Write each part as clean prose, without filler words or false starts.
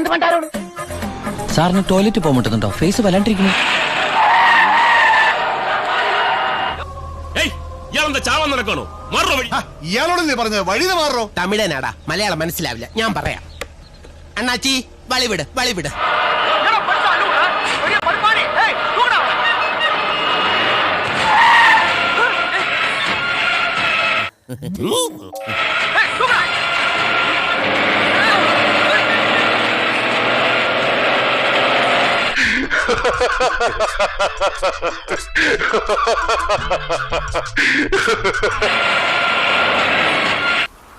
എന്ത് പണ്ടാരോട്? സാറിന് ടോയ്ലറ്റ് പോകാൻ പറ്റുന്നുണ്ടോ? ഫേസ് വല്ലാണ്ടിരിക്കുന്നു. ഇയാളോടല്ലേ പറഞ്ഞത് വഴി മാറോ? തമിഴനാടാ, മലയാളം മനസ്സിലാവില്ല. ഞാൻ പറയാം. അണ്ണാച്ചി വളിവിട് വളിവിട്.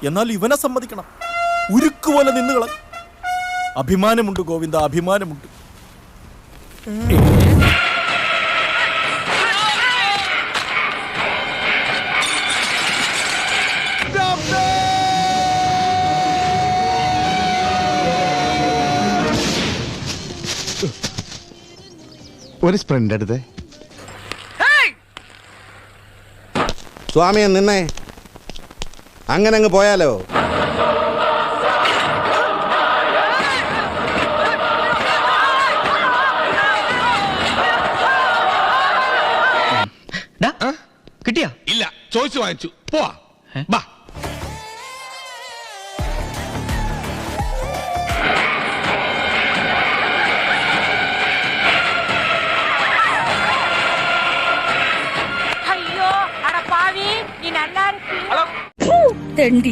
എന്നാൽ ഇവനെ സമ്മതിക്കണം, ഉരുക്കുപോലെ നിന്നുകള. അഭിമാനമുണ്ട് ഗോവിന്ദ, അഭിമാനമുണ്ട്. ഒരു സ്പ്രിന്റ് എടുത്തേ. സ്വാമിയെ നിന്നേ, അങ്ങനെ അങ്ങ് പോയാലോ? കിട്ടിയാ? ഇല്ല, ചോദിച്ചു വാങ്ങിച്ചു. പോവാ ബാ.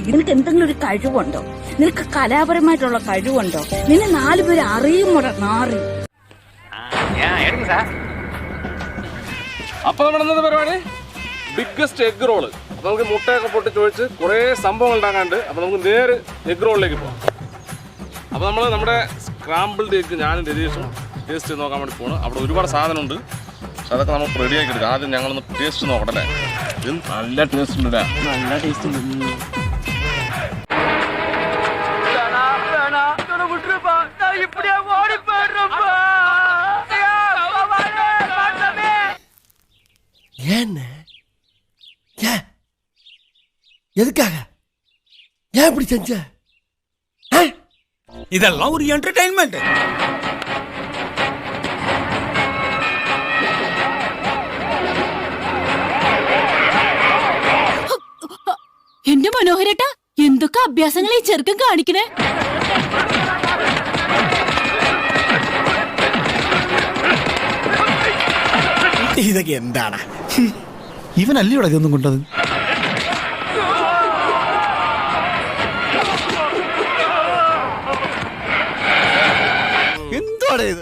നിനക്ക് എന്തെങ്കിലും ഒരു കഴിവുണ്ടോ? നിനക്ക് കലാപരമായിട്ടുള്ള കഴിവുണ്ടോ? നിന്നെ 4 പേര് അറിയുമോടാ നാറി. അപ്പൊ നമ്മുടെ ഇന്നത്തെ പരിപാടി ബിഗ്ഗസ്റ്റ് എഗ് റോള്. അപ്പൊ നമുക്ക് മുട്ടയൊക്കെ പൊട്ടിച്ചൊഴിച്ച് കുറെ സംഭവങ്ങൾ ഉണ്ടാക്കാണ്ട്. അപ്പൊ നമുക്ക് നേരെ എഗ് റോളിലേക്ക് പോകാം. അപ്പൊ നമ്മുടെ സ്ക്രാമ്പിൾഡ് എഗ് ഞാനും രതീഷും ടേസ്റ്റ് ചെയ്ത് നോക്കാൻ വേണ്ടി പോകണം. അവിടെ ഒരുപാട് സാധനം ഉണ്ട്. പക്ഷെ അതൊക്കെ നമുക്ക് റെഡിയാക്കി എടുക്കാം. ആദ്യം ഞങ്ങളൊന്ന് ടേസ്റ്റ് നോക്കട്ടെ. ഇത് നല്ല ടേസ്റ്റ് ഉണ്ട്. നല്ല ടേസ്റ്റ് ഉണ്ട്. எதுக்காக ஏன் இப்படி செஞ்ச? ഇതെല്ലാം ഒരു എന്റർടൈൻമെന്റ്. എന്റെ മനോഹരേട്ടാ, എന്തൊക്കെ അഭ്യാസങ്ങൾ ഈ ചെറുക്കൻ കാണിക്കണേ. ഇതൊക്കെ എന്താണ്? ഇവനല്ലേ ഇവിടെ ഇതൊന്നും കൊണ്ടത്? എന്താണ് ഇത്?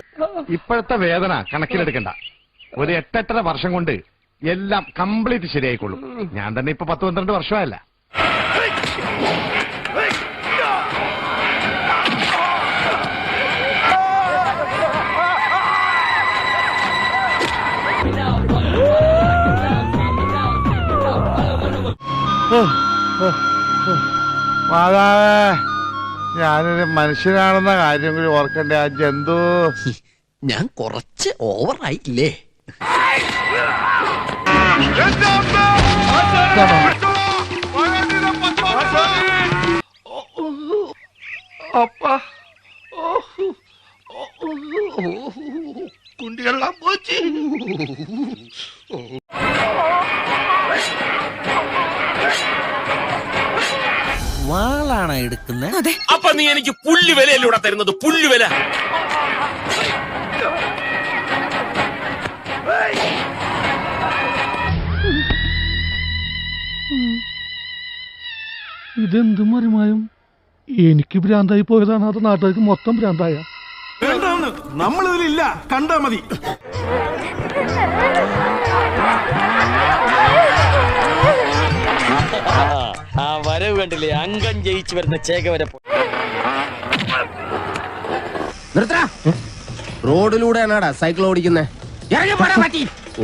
ഇപ്പോഴത്തെ വേദന കണക്കിലെടുക്കണ്ട. ഒരു 8-8.5 വർഷം കൊണ്ട് എല്ലാം കംപ്ലീറ്റ് ശരിയായിക്കൊള്ളും. ഞാൻ തന്നെ ഇപ്പൊ 10-12 വർഷമായല്ല. മാതാവേ, ഞാനൊരു മനുഷ്യനാണെന്ന കാര്യം കൂടി ഓർക്കണ്ടേ? ആ ജന്തു ഞാൻ കുറച്ച് ഓവറായില്ലേ? കുണ്ടികളെല്ലാം പോച്ച്. വാളാണ് എടുക്കുന്നത്. അപ്പൊ നീ എനിക്ക് പുല്ലുവിലൂടെ തരുന്നത്? പുല്ലുവില ഇതെന്ത് മറിമായും? എനിക്ക് ഭ്രാന്തായി പോയതാണ്, അത് നാട്ടുകാർക്ക് മൊത്തം ഭ്രാന്തായ. നമ്മളിതിലില്ല, കണ്ടാ മതി. ആ വരവ് കണ്ടില്ലേ? അംഗം ജയിച്ചു വരുന്ന ചേകവരെ. റോഡിലൂടെയാണാടാ സൈക്കിൾ ഓടിക്കുന്നേ.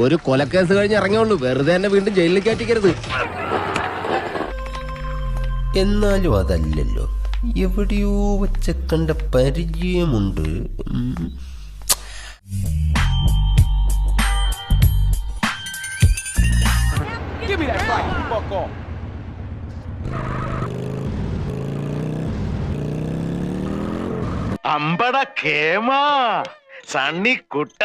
ഒരു കൊലക്കേസ് കഴിഞ്ഞ് ഇറങ്ങിയുള്ളൂ. വെറുതെ തന്നെ വീണ്ടും ജയിലിൽ കയറ്റിക്കരുത്. എന്നാലും അതല്ലല്ലോ, എവിടെയോ വെച്ച കണ്ട പരിചയമുണ്ട്. അമ്പട കേമാ സണ്ണി കുട്ട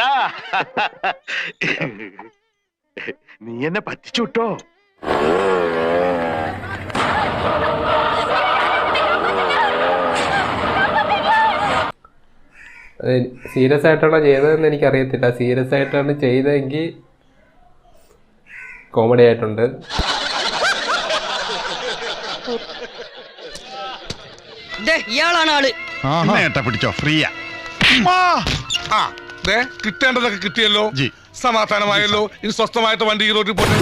നീ എന്നെ പറ്റിച്ചുട്ടോ. സീരിയസ് ആയിട്ടാണോ ചെയ്തതെന്ന് എനിക്കറിയത്തില്ല. സീരിയസ് ആയിട്ടാണ് ചെയ്തതെങ്കിൽ കോമഡി ആയിട്ടുണ്ട്. ഇയാളാണ് ആള്. പിടിച്ചോ ഫ്രീയാ. കിട്ടേണ്ടതൊക്കെ കിട്ടിയല്ലോ, സമാധാനമായല്ലോ. ഇനി സ്വസ്ഥമായിട്ട് വണ്ടി റോഡിൽ പോട്ടെ.